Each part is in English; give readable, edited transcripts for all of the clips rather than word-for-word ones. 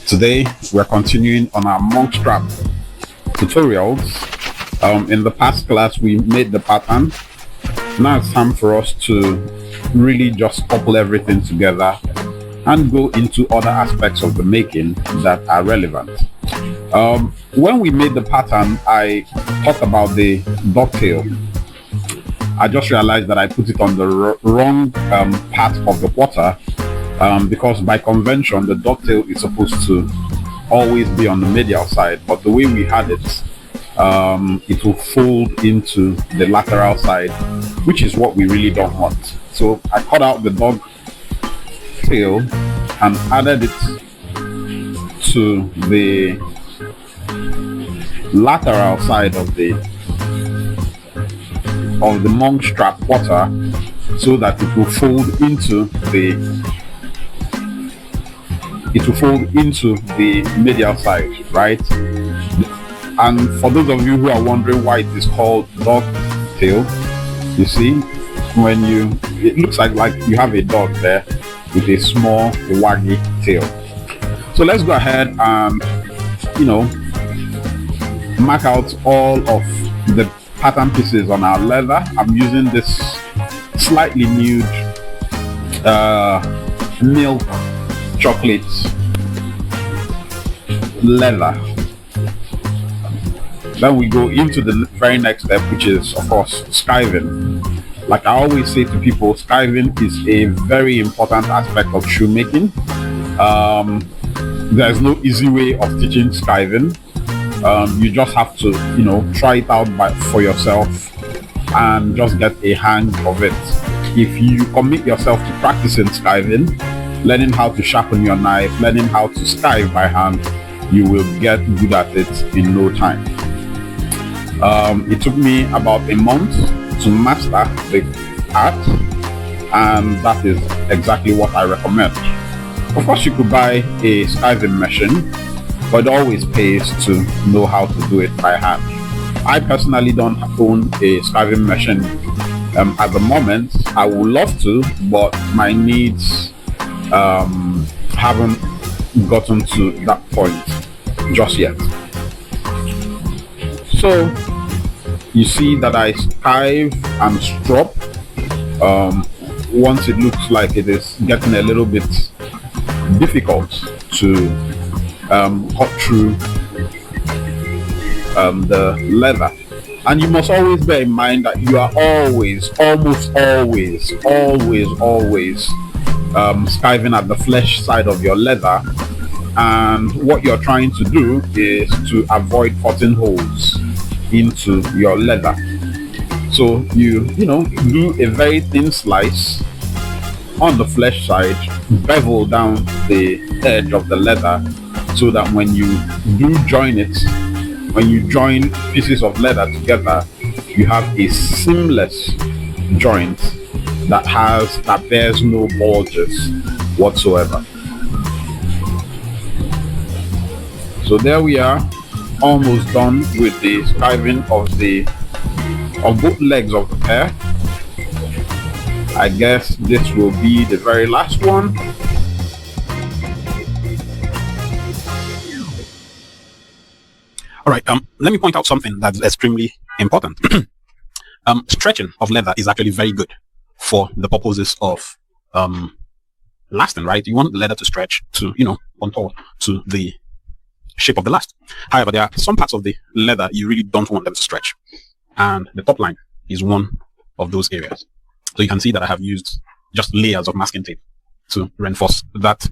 Today we're continuing on our monk strap tutorials. In the past class we made the pattern. Now it's time for us to really just couple everything together and go into other aspects of the making that are relevant. When we made the pattern, I talked about the dovetail. I just realized that I put it on the wrong part of the quarter, because by convention the dovetail is supposed to always be on the medial side, but the way we had it, it will fold into the lateral side, which is what we really don't want. So I cut out the dovetail and added it to the lateral side of the monk strap quarter, so that it will fold into the medial side, right? And for those of you who are wondering why it is called dovetail, you see, it looks like you have a dog there with a small waggy tail. So let's go ahead and mark out all of the pattern pieces on our leather. I'm using this slightly nude milk chocolate leather. Then we go into the very next step, which is of course skiving. Like I always say to people, skiving is a very important aspect of shoemaking. There's no easy way of teaching skiving. You just have to try it out for yourself and just get a hang of it. If you commit yourself to practicing skiving, learning how to sharpen your knife, learning how to skive by hand, you will get good at it in no time. It took me about a month to master the art, and that is exactly what I recommend. Of course, you could buy a skiving machine, but it always pays to know how to do it by hand. I personally don't own a skiving machine at the moment. I would love to, but my needs haven't gotten to that point just yet. So you see that I skive and strop. Once it looks like it is getting a little bit difficult to cut through the leather, and you must always bear in mind that you are almost always skiving at the flesh side of your leather, and what you're trying to do is to avoid cutting holes into your leather. So you do a very thin slice on the flesh side, bevel down the edge of the leather, so that when you do join pieces of leather together, you have a seamless joint that bears no bulges whatsoever. So there we are, almost done with the skiving of both legs of the pair. I guess this will be the very last one. All right, let me point out something that's extremely important. Stretching of leather is actually very good for the purposes of lasting, right? You want the leather to stretch to, contour to the shape of the last. However, there are some parts of the leather you really don't want them to stretch, and the top line is one of those areas. So you can see that I have used just layers of masking tape to reinforce that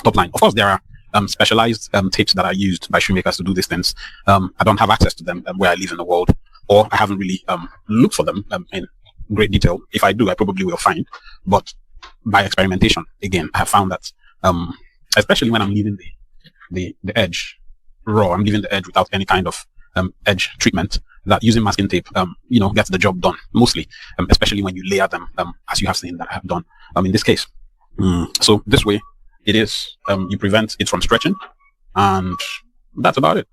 top line. Of course, there are specialized tapes that are used by shoemakers to do these things. I don't have access to them where I live in the world, or I haven't really looked for them in great detail. If I do, I probably will find. But by experimentation, again, I have found that, especially when I'm leaving the edge raw, I'm leaving the edge without any kind of edge treatment, that using masking tape, gets the job done mostly, especially when you layer them, as you have seen that I have done in this case. So this way, it is, you prevent it from stretching, and that's about it.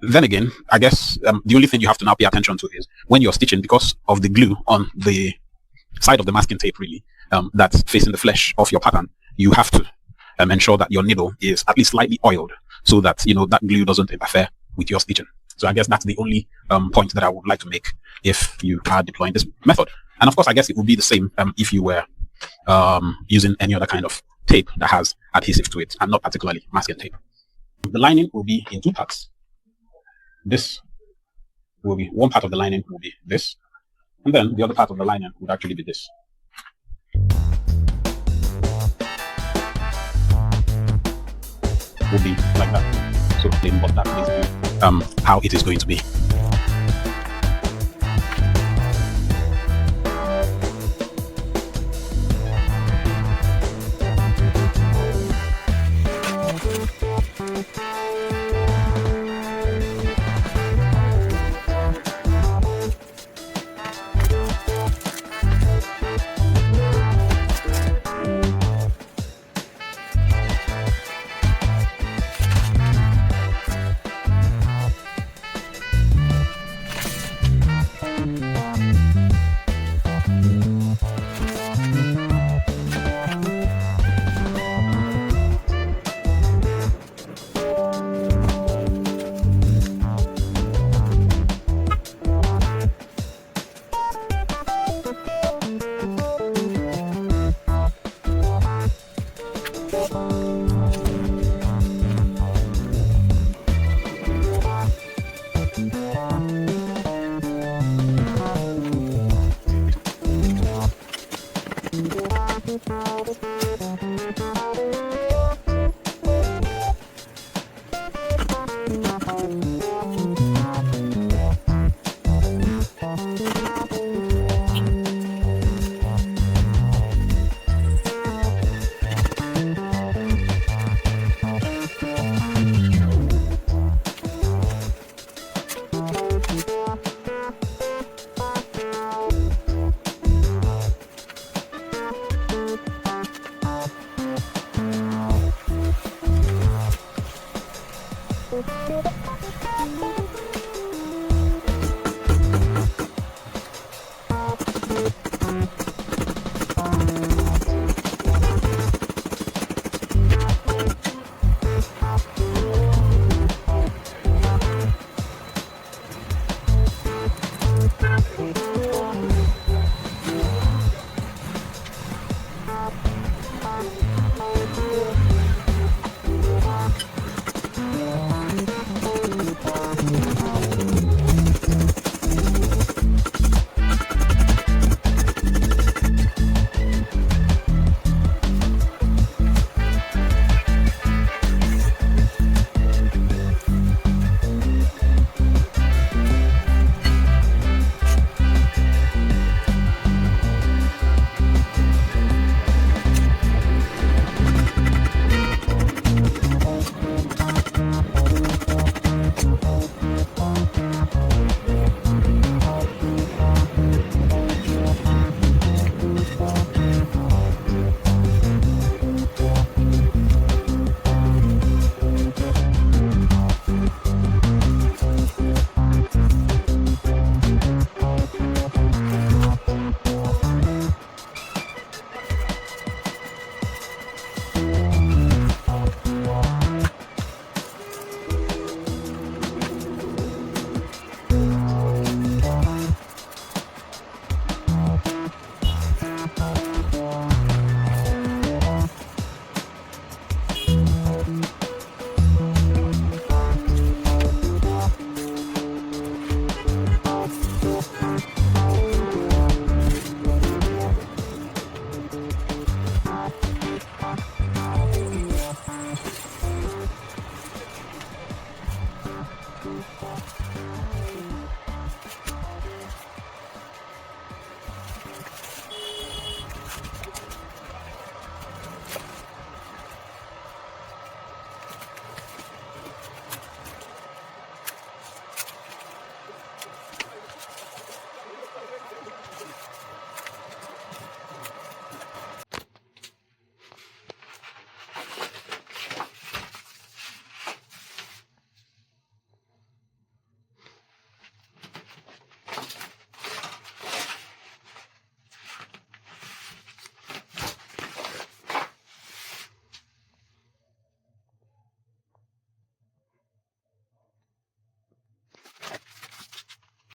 Then again, I guess the only thing you have to now pay attention to is when you're stitching, because of the glue on the side of the masking tape, really, that's facing the flesh of your pattern, you have to ensure that your needle is at least slightly oiled, so that that glue doesn't interfere with your stitching. So I guess that's the only point that I would like to make if you are deploying this method. And of course, I guess it would be the same if you were using any other kind of tape that has adhesive to it, and not particularly masking tape. The lining will be in two parts. This will be one part of the lining will be this, and then the other part of the lining would actually be this. Would be like that. So plain, but that is how it is going to be.